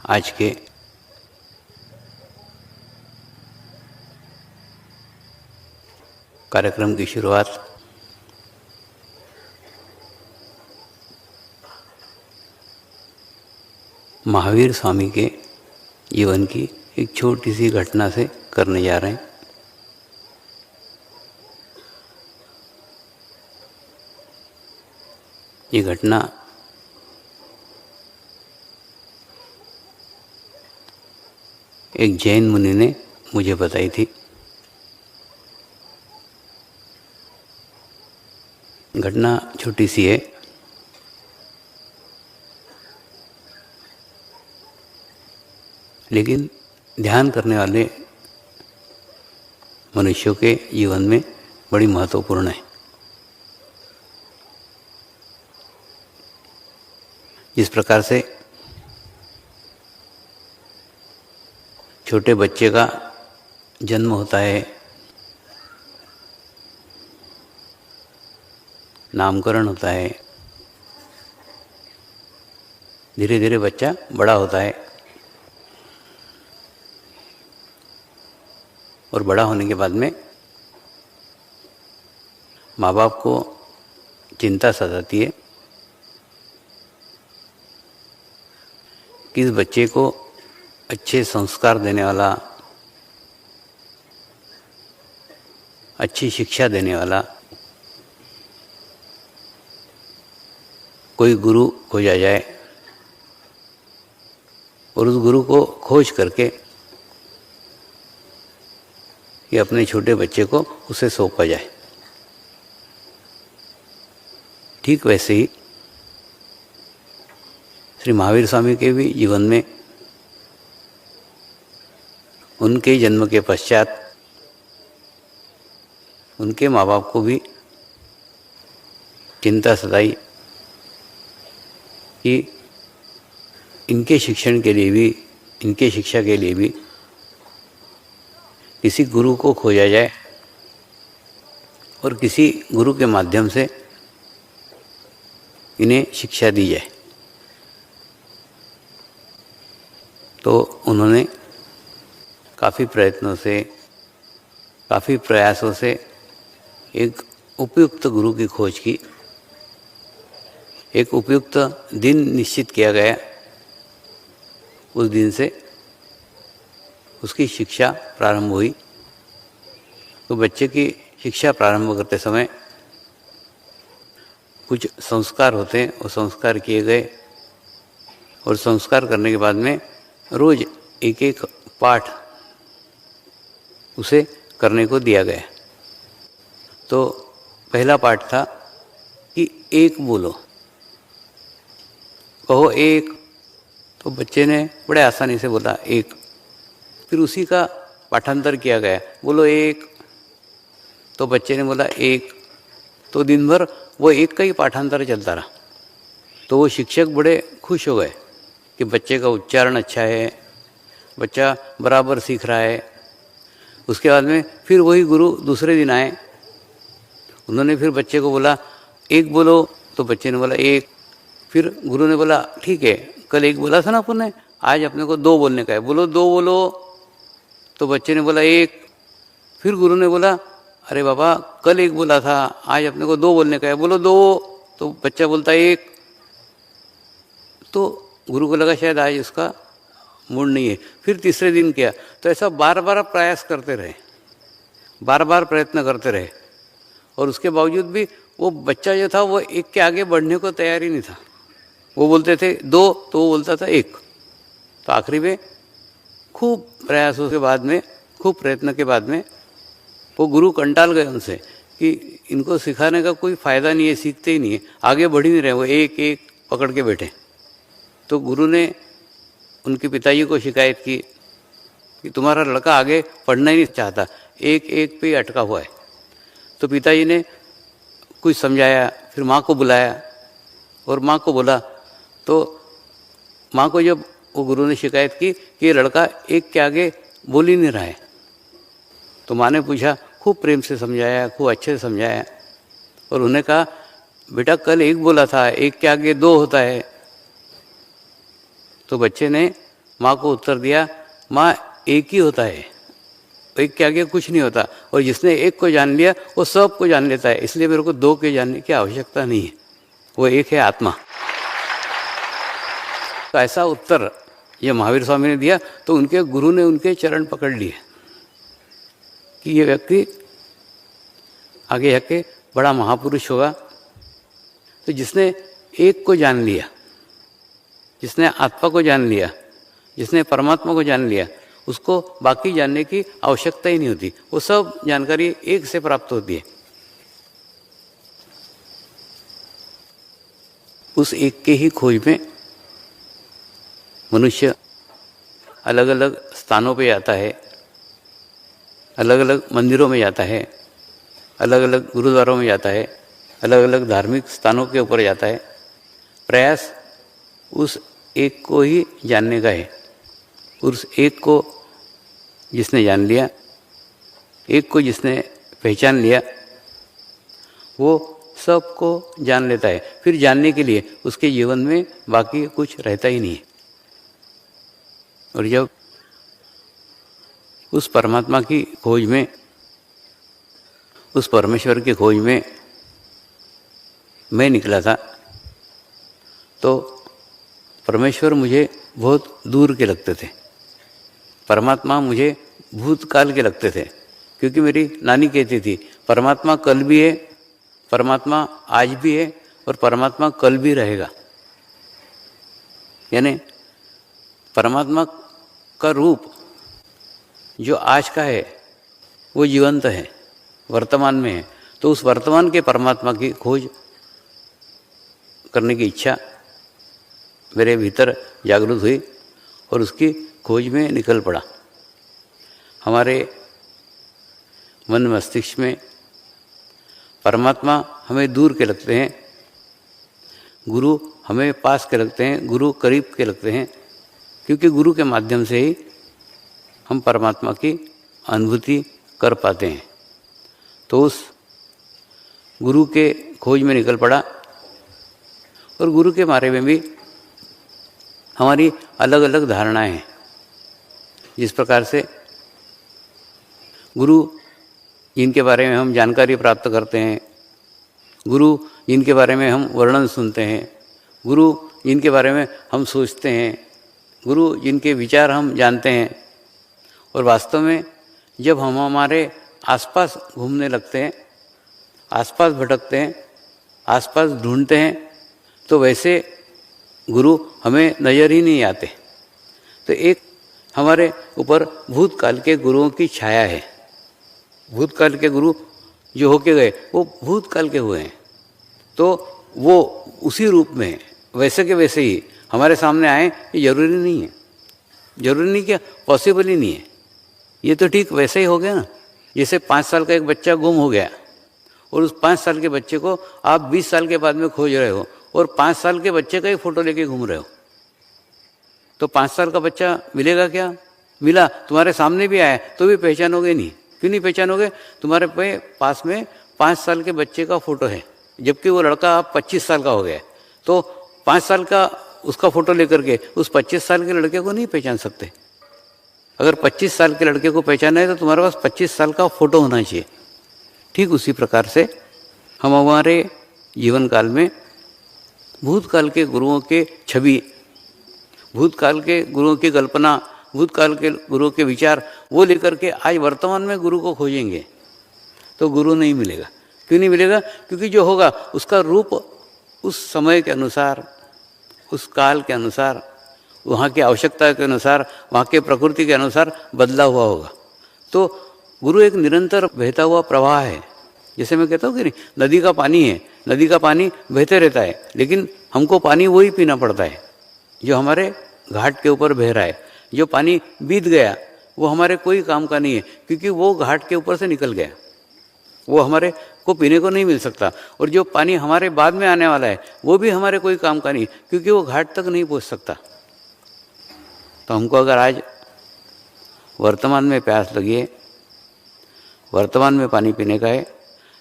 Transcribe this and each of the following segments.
आज के कार्यक्रम की शुरुआत महावीर स्वामी के जीवन की एक छोटी सी घटना से करने जा रहे हैं। ये घटना एक जैन मुनि ने मुझे बताई थी। घटना छोटी सी है, लेकिन ध्यान करने वाले मनुष्यों के जीवन में बड़ी महत्वपूर्ण है। जिस प्रकार से छोटे बच्चे का जन्म होता है, नामकरण होता है, धीरे धीरे बच्चा बड़ा होता है और बड़ा होने के बाद में माँ बाप को चिंता सताती है कि इस बच्चे को अच्छे संस्कार देने वाला, अच्छी शिक्षा देने वाला कोई गुरु खोजा जाए और उस गुरु को खोज करके ये अपने छोटे बच्चे को उसे सौंपा जाए। ठीक वैसे ही श्री महावीर स्वामी के भी जीवन में उनके जन्म के पश्चात उनके माँ बाप को भी चिंता सताई कि इनके शिक्षण के लिए भी, इनके शिक्षा के लिए भी किसी गुरु को खोजा जाए और किसी गुरु के माध्यम से इन्हें शिक्षा दी जाए। तो उन्होंने काफ़ी प्रयत्नों से, काफ़ी प्रयासों से एक उपयुक्त गुरु की खोज की। एक उपयुक्त दिन निश्चित किया गया। उस दिन से उसकी शिक्षा प्रारंभ हुई। तो बच्चे की शिक्षा प्रारंभ करते समय कुछ संस्कार होते हैं, वो संस्कार किए गए और संस्कार करने के बाद में रोज एक एक पाठ उसे करने को दिया गया। तो पहला पाठ था कि एक बोलो, कहो एक। तो बच्चे ने बड़े आसानी से बोला एक। फिर उसी का पाठांतर किया गया, बोलो एक। तो बच्चे ने बोला एक। तो दिन भर वो एक का ही पाठांतर चलता रहा। तो वो शिक्षक बड़े खुश हो गए कि बच्चे का उच्चारण अच्छा है, बच्चा बराबर सीख रहा है। उसके बाद में फिर वही गुरु दूसरे दिन आए। उन्होंने फिर बच्चे को बोला एक बोलो। तो बच्चे ने बोला एक। फिर गुरु ने बोला ठीक है, कल एक बोला था ना अपन ने, आज अपने को दो बोलने का है, बोलो दो बोलो। तो बच्चे ने बोला एक। फिर गुरु ने बोला अरे बाबा कल एक बोला था, आज अपने को दो बोलने का है, बोलो दो। तो बच्चा बोलता एक। तो गुरु को लगा शायद आज उसका मूड नहीं है। फिर तीसरे दिन किया। तो ऐसा बार बार प्रयास करते रहे, बार बार प्रयत्न करते रहे और उसके बावजूद भी वो बच्चा जो था वो एक के आगे बढ़ने को तैयार ही नहीं था। वो बोलते थे दो तो वो बोलता था एक। तो आखिरी में खूब प्रयासों के बाद में, खूब प्रयत्न के बाद में वो गुरु कंटाल गए उनसे कि इनको सिखाने का कोई फ़ायदा नहीं है, सीखते ही नहीं है, आगे बढ़ ही नहीं रहे, वो एक एक पकड़ के बैठे। तो गुरु ने उनके पिताजी को शिकायत की कि तुम्हारा लड़का आगे पढ़ना ही नहीं चाहता, एक एक पे ही अटका हुआ है। तो पिताजी ने कुछ समझाया, फिर माँ को बुलाया और माँ को बोला। तो माँ को जब वो गुरु ने शिकायत की कि ये लड़का एक के आगे बोल ही नहीं रहा है, तो माँ ने पूछा, खूब प्रेम से समझाया, खूब अच्छे से समझाया और उन्हें कहा बेटा कल एक बोला था, एक के आगे दो होता है। तो बच्चे ने माँ को उत्तर दिया, माँ एक ही होता है, एक के आगे कुछ नहीं होता, और जिसने एक को जान लिया वो सब को जान लेता है, इसलिए मेरे को दो के जानने की आवश्यकता नहीं है, वो एक है आत्मा। तो ऐसा उत्तर ये महावीर स्वामी ने दिया, तो उनके गुरु ने उनके चरण पकड़ लिए कि ये व्यक्ति आगे जाके बड़ा महापुरुष होगा। तो जिसने एक को जान लिया, जिसने आत्मा को जान लिया, जिसने परमात्मा को जान लिया, उसको बाकी जानने की आवश्यकता ही नहीं होती, वो सब जानकारी एक से प्राप्त होती है। उस एक के ही खोज में मनुष्य अलग अलग स्थानों पे जाता है, अलग अलग मंदिरों में जाता है, अलग अलग गुरुद्वारों में जाता है, अलग अलग धार्मिक स्थानों के ऊपर जाता है। प्रयास उस एक को ही जानने का है। उस एक को जिसने जान लिया, एक को जिसने पहचान लिया, वो सबको जान लेता है। फिर जानने के लिए उसके जीवन में बाकी कुछ रहता ही नहीं है। और जब उस परमात्मा की खोज में, उस परमेश्वर की खोज में मैं निकला था, तो परमेश्वर मुझे बहुत दूर के लगते थे, परमात्मा मुझे भूतकाल के लगते थे। क्योंकि मेरी नानी कहती थी, परमात्मा कल भी है, परमात्मा आज भी है, और परमात्मा कल भी रहेगा। यानी परमात्मा का रूप जो आज का है वो जीवंत है, वर्तमान में है। तो उस वर्तमान के परमात्मा की खोज करने की इच्छा मेरे भीतर जागृत हुई और उसकी खोज में निकल पड़ा। हमारे मन मस्तिष्क में परमात्मा हमें दूर के लगते हैं, गुरु हमें पास के लगते हैं, गुरु करीब के लगते हैं, क्योंकि गुरु के माध्यम से ही हम परमात्मा की अनुभूति कर पाते हैं। तो उस गुरु के खोज में निकल पड़ा। और गुरु के बारे में भी हमारी अलग अलग धारणाएं हैं। जिस प्रकार से गुरु जिनके बारे में हम जानकारी प्राप्त करते हैं, गुरु जिनके बारे में हम वर्णन सुनते हैं, गुरु जिनके बारे में हम सोचते हैं, गुरु जिनके विचार हम जानते हैं, और वास्तव में जब हम हमारे आसपास घूमने लगते हैं, आसपास भटकते हैं, आसपास ढूंढते हैं, तो वैसे गुरु हमें नज़र ही नहीं आते। तो एक हमारे ऊपर भूतकाल के गुरुओं की छाया है। भूतकाल के गुरु जो होके गए वो भूतकाल के हुए हैं, तो वो उसी रूप में वैसे के वैसे ही हमारे सामने आए, ये जरूरी नहीं है। जरूरी नहीं, क्या पॉसिबल ही नहीं है। ये तो ठीक वैसे ही हो गया ना, जैसे 5 साल का एक बच्चा गुम हो गया और उस 5 साल के बच्चे को आप 20 साल के बाद में खोज रहे हो और 5 साल के बच्चे का ही फोटो लेके घूम रहे हो, तो 5 साल का बच्चा मिलेगा क्या? मिला, तुम्हारे सामने भी आया तो भी पहचानोगे नहीं। क्यों नहीं पहचानोगे? तुम्हारे पास में 5 साल के बच्चे का फोटो है, जबकि वो लड़का आप 25 साल का हो गया। तो 5 साल का उसका फोटो लेकर के उस 25 साल के लड़के को नहीं पहचान सकते। अगर 25 साल के लड़के को पहचाना है तो तुम्हारे पास 25 साल का फोटो होना चाहिए। ठीक उसी प्रकार से हम हमारे जीवन काल में भूतकाल के गुरुओं के छवि, भूतकाल के गुरुओं की कल्पना, भूतकाल के गुरुओं के विचार वो लेकर के आज वर्तमान में गुरु को खोजेंगे तो गुरु नहीं मिलेगा। क्यों नहीं मिलेगा? क्योंकि जो होगा उसका रूप उस समय के अनुसार, उस काल के अनुसार, वहाँ की आवश्यकता के अनुसार, वहाँ के प्रकृति के अनुसार बदला हुआ होगा। तो गुरु एक निरंतर बहता हुआ प्रवाह है। जैसे मैं कहता हूँ कि नहीं, नदी का पानी है, नदी का पानी बहते रहता है, लेकिन हमको पानी वही पीना पड़ता है जो हमारे घाट के ऊपर बह रहा है। जो पानी बीत गया वो हमारे कोई काम का नहीं है, क्योंकि वो घाट के ऊपर से निकल गया, वो हमारे को पीने को नहीं मिल सकता। और जो पानी हमारे बाद में आने वाला है वो भी हमारे कोई काम का नहीं, क्योंकि वो घाट तक नहीं पहुँच सकता। तो हमको अगर आज वर्तमान में प्यास लगी है, वर्तमान में पानी पीने का है,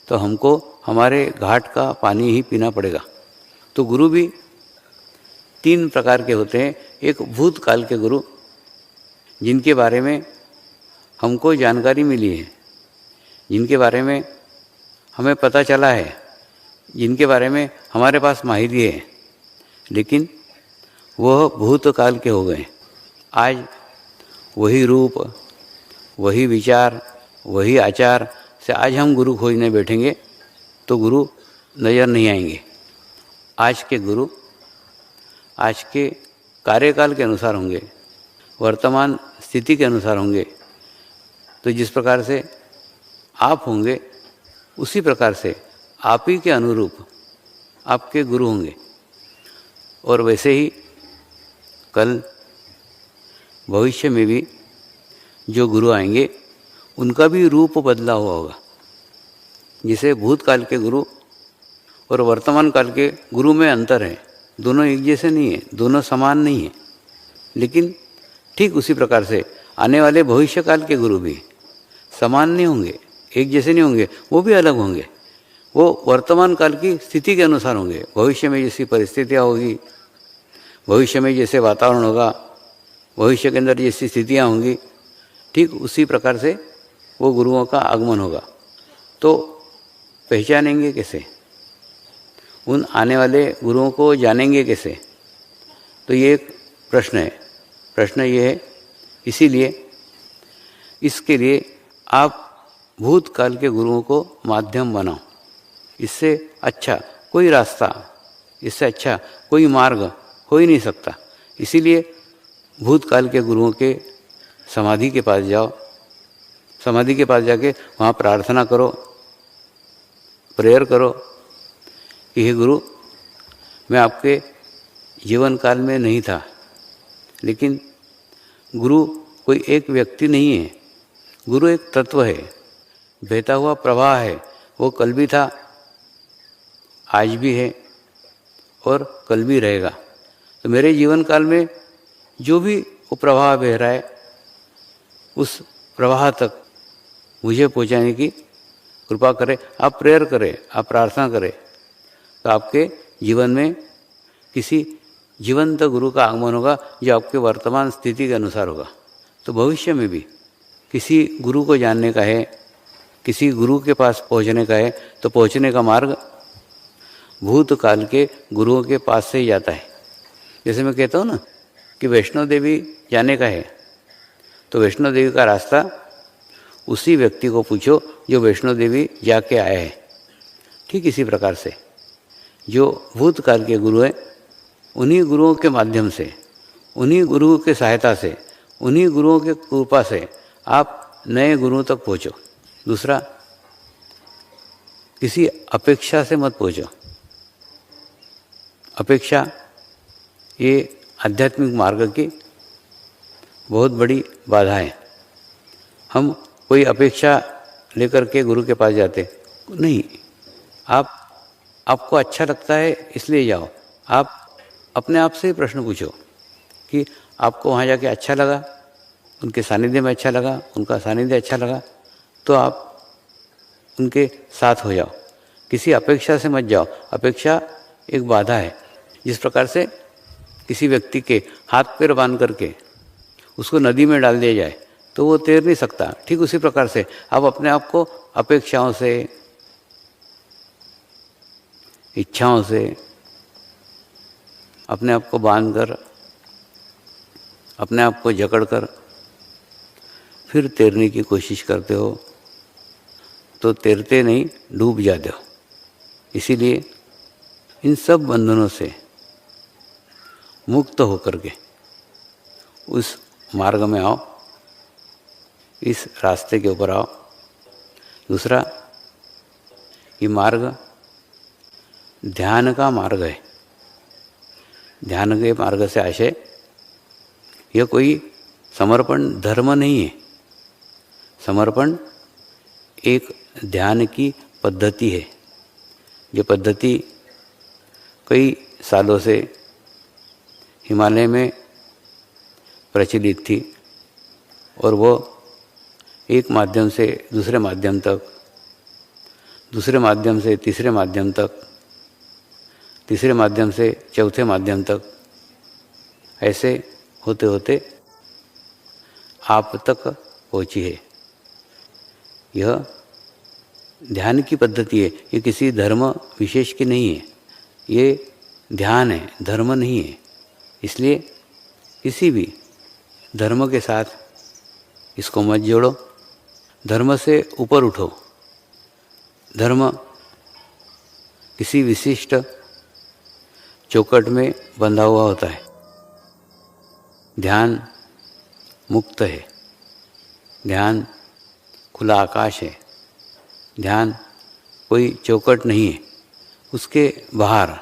तो हमको हमारे घाट का पानी ही पीना पड़ेगा। तो गुरु भी 3 प्रकार के होते हैं। एक भूतकाल के गुरु, जिनके बारे में हमको जानकारी मिली है, जिनके बारे में हमें पता चला है, जिनके बारे में हमारे पास माहिती है, लेकिन वह भूतकाल के हो गए। आज वही रूप, वही विचार, वही आचार से आज हम गुरु खोजने बैठेंगे तो गुरु नज़र नहीं आएंगे। आज के गुरु आज के कार्यकाल के अनुसार होंगे, वर्तमान स्थिति के अनुसार होंगे। तो जिस प्रकार से आप होंगे उसी प्रकार से आप ही के अनुरूप आपके गुरु होंगे। और वैसे ही कल भविष्य में भी जो गुरु आएंगे उनका भी रूप बदला हुआ होगा। जिसे भूतकाल के गुरु और वर्तमान काल के गुरु में अंतर है, दोनों एक जैसे नहीं है, दोनों समान नहीं है। लेकिन ठीक उसी प्रकार से आने वाले भविष्य काल के गुरु भी समान नहीं होंगे, एक जैसे नहीं होंगे, वो भी अलग होंगे। वो वर्तमान काल की स्थिति के अनुसार होंगे। भविष्य में जैसी परिस्थितियाँ होगी, भविष्य में जैसे वातावरण होगा, भविष्य के अंदर जैसी स्थितियाँ होंगी, ठीक उसी प्रकार से वो गुरुओं का आगमन होगा। तो पहचानेंगे कैसे, उन आने वाले गुरुओं को जानेंगे कैसे? तो ये एक प्रश्न है। प्रश्न ये है, इसीलिए इसके लिए आप भूतकाल के गुरुओं को माध्यम बनाओ। इससे अच्छा कोई रास्ता, इससे अच्छा कोई मार्ग हो ही नहीं सकता। इसीलिए भूतकाल के गुरुओं के समाधि के पास जाओ, समाधि के पास जाके वहाँ प्रार्थना करो, प्रेयर करो कि हे गुरु, मैं आपके जीवन काल में नहीं था, लेकिन गुरु कोई एक व्यक्ति नहीं है, गुरु एक तत्व है, बहता हुआ प्रवाह है। वो कल भी था, आज भी है और कल भी रहेगा। तो मेरे जीवन काल में जो भी वो प्रवाह बह रहा है, उस प्रवाह तक मुझे पहुंचाने की कृपा करें। आप प्रेयर करें, आप प्रार्थना करें, तो आपके जीवन में किसी जीवंत गुरु का आगमन होगा जो आपके वर्तमान स्थिति के अनुसार होगा। तो भविष्य में भी किसी गुरु को जानने का है, किसी गुरु के पास पहुंचने का है, तो पहुंचने का मार्ग भूतकाल के गुरुओं के पास से ही जाता है। जैसे मैं कहता हूँ ना कि वैष्णो देवी जाने का है, तो वैष्णो देवी का रास्ता उसी व्यक्ति को पूछो जो वैष्णो देवी जाके आया है। ठीक इसी प्रकार से जो भूतकाल के गुरु हैं, उन्हीं गुरुओं के माध्यम से, उन्हीं गुरुओं के सहायता से, उन्हीं गुरुओं के कृपा से आप नए गुरुओं तक पहुँचो। दूसरा, किसी अपेक्षा से मत पहुँचो। अपेक्षा ये आध्यात्मिक मार्ग की बहुत बड़ी बाधा है। हम कोई अपेक्षा लेकर के गुरु के पास जाते नहीं। आपको अच्छा लगता है इसलिए जाओ। आप अपने आप से ही प्रश्न पूछो कि आपको वहाँ जाके अच्छा लगा, उनके सानिध्य में अच्छा लगा, उनका सानिध्य अच्छा लगा, तो आप उनके साथ हो जाओ। किसी अपेक्षा से मत जाओ। अपेक्षा एक बाधा है। जिस प्रकार से किसी व्यक्ति के हाथ पैर बांध करके उसको नदी में डाल दिया जाए तो वो तैर नहीं सकता, ठीक उसी प्रकार से आप अपने आप को अपेक्षाओं से, इच्छाओं से अपने आप को बांधकर, अपने आप को जकड़कर फिर तैरने की कोशिश करते हो तो तैरते नहीं, डूब जाते हो। इसीलिए इन सब बंधनों से मुक्त होकर के उस मार्ग में आओ, इस रास्ते के ऊपर आओ। दूसरा, ये मार्ग ध्यान का मार्ग है। ध्यान के मार्ग से आशय यह कोई समर्पण धर्म नहीं है। समर्पण एक ध्यान की पद्धति है। ये पद्धति कई सालों से हिमालय में प्रचलित थी और वो एक माध्यम से दूसरे माध्यम तक, दूसरे माध्यम से तीसरे माध्यम तक, तीसरे माध्यम से चौथे माध्यम तक, ऐसे होते होते आप तक पहुँची है। यह ध्यान की पद्धति है, ये किसी धर्म विशेष की नहीं है, ये ध्यान है, धर्म नहीं है। इसलिए किसी भी धर्म के साथ इसको मत जोड़ो, धर्म से ऊपर उठो। धर्म किसी विशिष्ट चौकट में बंधा हुआ होता है, ध्यान मुक्त है, ध्यान खुला आकाश है, ध्यान कोई चौकट नहीं है, उसके बाहर,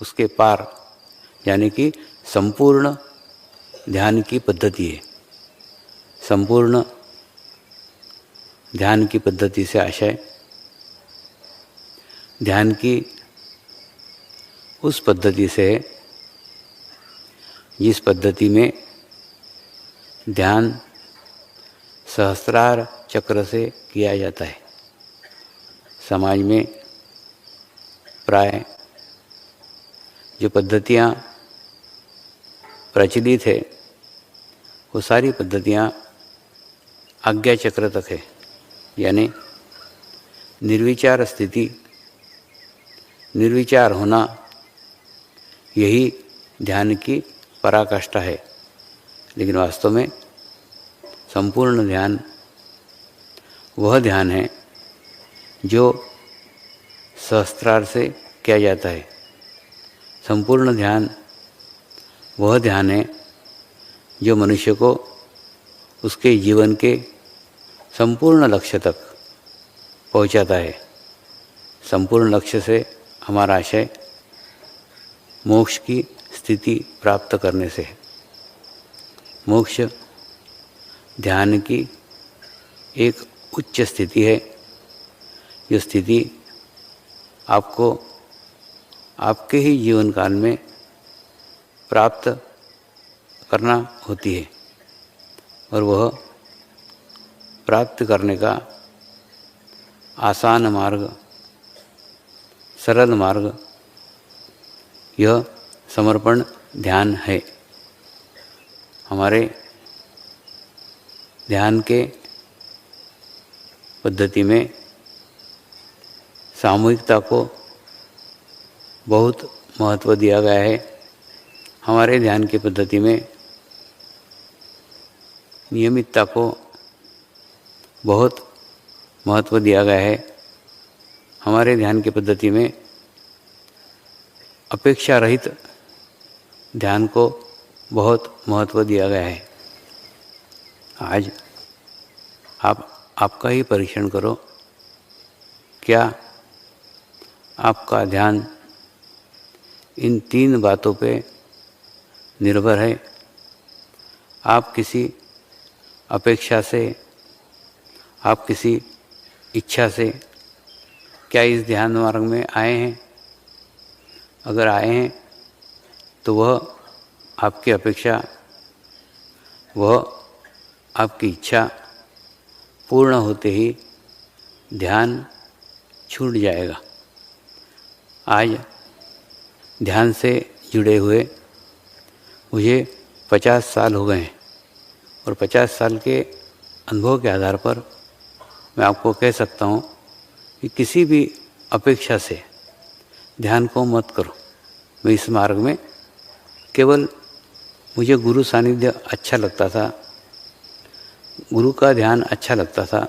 उसके पार, यानी कि संपूर्ण ध्यान की पद्धति है। संपूर्ण ध्यान की पद्धति से आशय ध्यान की उस पद्धति से है जिस पद्धति में ध्यान सहस्त्रार चक्र से किया जाता है। समाज में प्राय जो पद्धतियाँ प्रचलित है वो सारी पद्धतियाँ आज्ञा चक्र तक है, यानी निर्विचार स्थिति, निर्विचार होना, यही ध्यान की पराकाष्ठा है। लेकिन वास्तव में संपूर्ण ध्यान वह ध्यान है जो सहस्त्रार से किया जाता है। संपूर्ण ध्यान वह ध्यान है जो मनुष्य को उसके जीवन के संपूर्ण लक्ष्य तक पहुंचाता है। संपूर्ण लक्ष्य से हमारा आशय मोक्ष की स्थिति प्राप्त करने से है। मोक्ष ध्यान की एक उच्च स्थिति है। ये स्थिति आपको आपके ही जीवन काल में प्राप्त करना होती है, और वह प्राप्त करने का आसान मार्ग, सरल मार्ग यह समर्पण ध्यान है। हमारे ध्यान के पद्धति में सामूहिकता को बहुत महत्व दिया गया है। हमारे ध्यान की पद्धति में नियमितता को बहुत महत्व दिया गया है। हमारे ध्यान की पद्धति में अपेक्षा रहित ध्यान को बहुत महत्व दिया गया है। आज आप आपका ही परीक्षण करो, क्या आपका ध्यान इन तीन बातों पे निर्भर है? आप किसी अपेक्षा से, आप किसी इच्छा से क्या इस ध्यान मार्ग में आए हैं? अगर आए हैं तो वह आपकी अपेक्षा, वह आपकी इच्छा पूर्ण होते ही ध्यान छूट जाएगा। आज ध्यान से जुड़े हुए मुझे 50 साल हो गए हैं, और 50 साल के अनुभव के आधार पर मैं आपको कह सकता हूँ कि किसी भी अपेक्षा से ध्यान को मत करो। मैं इस मार्ग में केवल मुझे गुरु सानिध्य अच्छा लगता था, गुरु का ध्यान अच्छा लगता था,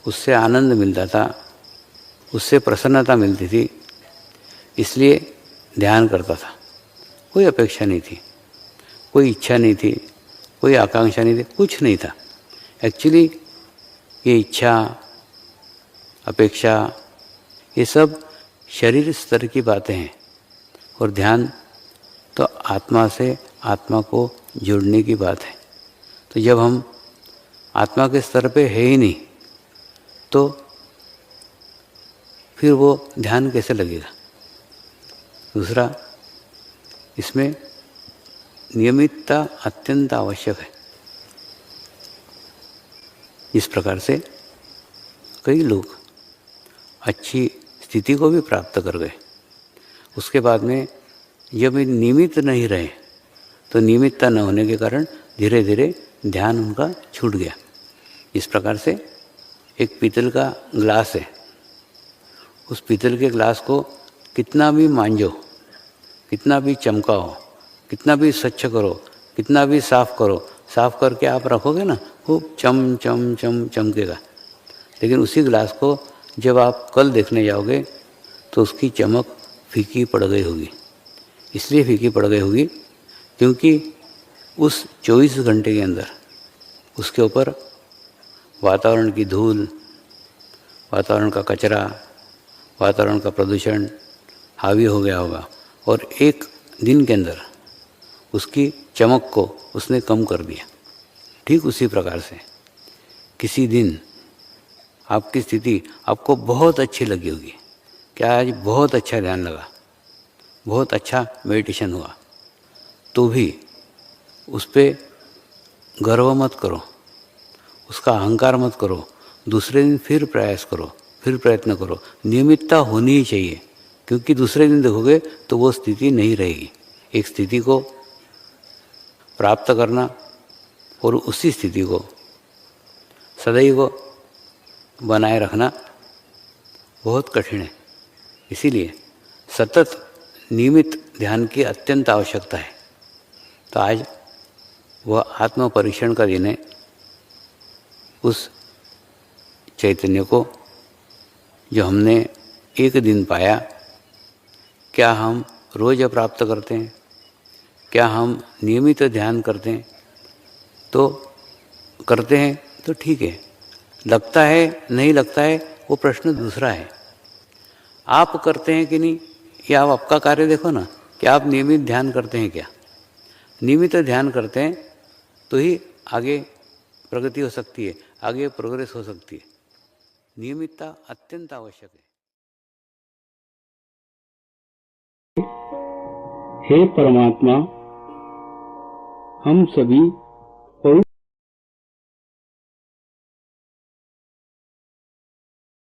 उससे आनंद मिलता था, उससे प्रसन्नता मिलती थी, इसलिए ध्यान करता था। कोई अपेक्षा नहीं थी, कोई इच्छा नहीं थी, कोई आकांक्षा नहीं थी, कुछ नहीं था। एक्चुअली ये इच्छा, अपेक्षा, ये सब शरीर स्तर की बातें हैं, और ध्यान तो आत्मा से आत्मा को जुड़ने की बात है। तो जब हम आत्मा के स्तर पे है ही नहीं, तो फिर वो ध्यान कैसे लगेगा? दूसरा, इसमें नियमितता अत्यंत आवश्यक है। इस प्रकार से कई लोग अच्छी स्थिति को भी प्राप्त कर गए। उसके बाद में जब नियमित नहीं रहे, तो नियमितता न होने के कारण धीरे धीरे ध्यान उनका छूट गया। इस प्रकार से एक पीतल का ग्लास है, उस पीतल के ग्लास को कितना भी मांझो, कितना भी चमकाओ, कितना भी स्वच्छ करो, कितना भी साफ करो, साफ करके आप रखोगे ना, खूब चम चम चम चमकेगा। लेकिन उसी ग्लास को जब आप कल देखने जाओगे तो उसकी चमक फीकी पड़ गई होगी। इसलिए फीकी पड़ गई होगी क्योंकि उस 24 घंटे के अंदर उसके ऊपर वातावरण की धूल, वातावरण का कचरा, वातावरण का प्रदूषण हावी हो गया होगा और एक दिन के अंदर उसकी चमक को उसने कम कर दिया। ठीक उसी प्रकार से किसी दिन आपकी स्थिति आपको बहुत अच्छी लगी होगी, क्या आज बहुत अच्छा ध्यान लगा, बहुत अच्छा मेडिटेशन हुआ, तो भी उस पर गर्व मत करो, उसका अहंकार मत करो। दूसरे दिन फिर प्रयास करो, फिर प्रयत्न करो। नियमितता होनी ही चाहिए, क्योंकि दूसरे दिन देखोगे तो वो स्थिति नहीं रहेगी। एक स्थिति को प्राप्त करना और उसी स्थिति को सदैव बनाए रखना बहुत कठिन है। इसीलिए सतत नियमित ध्यान की अत्यंत आवश्यकता है। तो आज वह आत्म परीक्षण का दिन है। उस चैतन्य को जो हमने एक दिन पाया, क्या हम रोज प्राप्त करते हैं? क्या हम नियमित ध्यान करते हैं? तो करते हैं तो ठीक है, लगता है नहीं लगता है वो प्रश्न दूसरा है। आप करते हैं कि नहीं, या आप आपका कार्य देखो ना, कि आप नियमित ध्यान करते हैं क्या? नियमित ध्यान करते हैं तो ही आगे प्रगति हो सकती है, आगे प्रोग्रेस हो सकती है। नियमितता अत्यंत आवश्यक है। हे परमात्मा, हम सभी